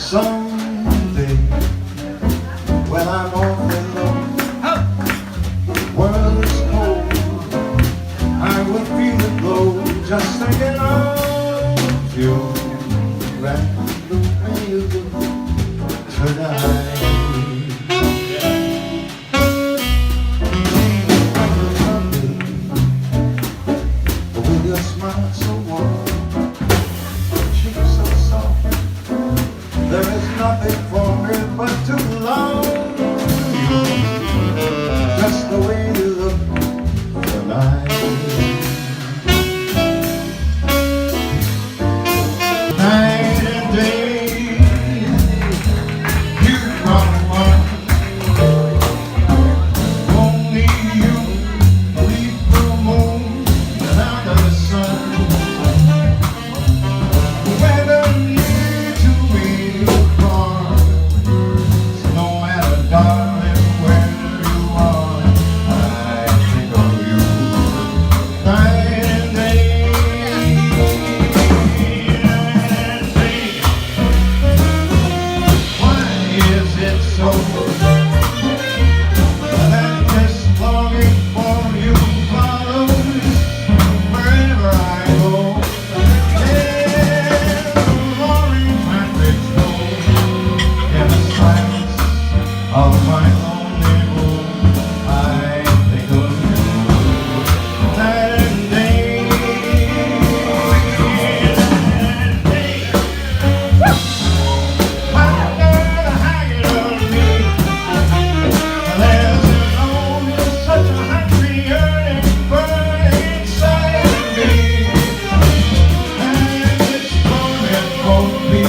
Someday, when I'm all alone, the world is cold, I will feel it glow, just thinking of you, right the way you do tonight. With your smile so warm, cheeks so soft, there is nothing for me but to love you, just the way you look tonight. Night and day, you come on. Only you leave the moon and under the sun. Whether near to me or far, no matter, darling, where you are, I think of you night and day. Why is it so that this longing for you follows wherever I go? Yeah, the roaring traffic flows in the silence of my lonely room. I think of you night and day. My girl, how you love me. There's such a hungry yearning burning inside of me, and it's burning for me.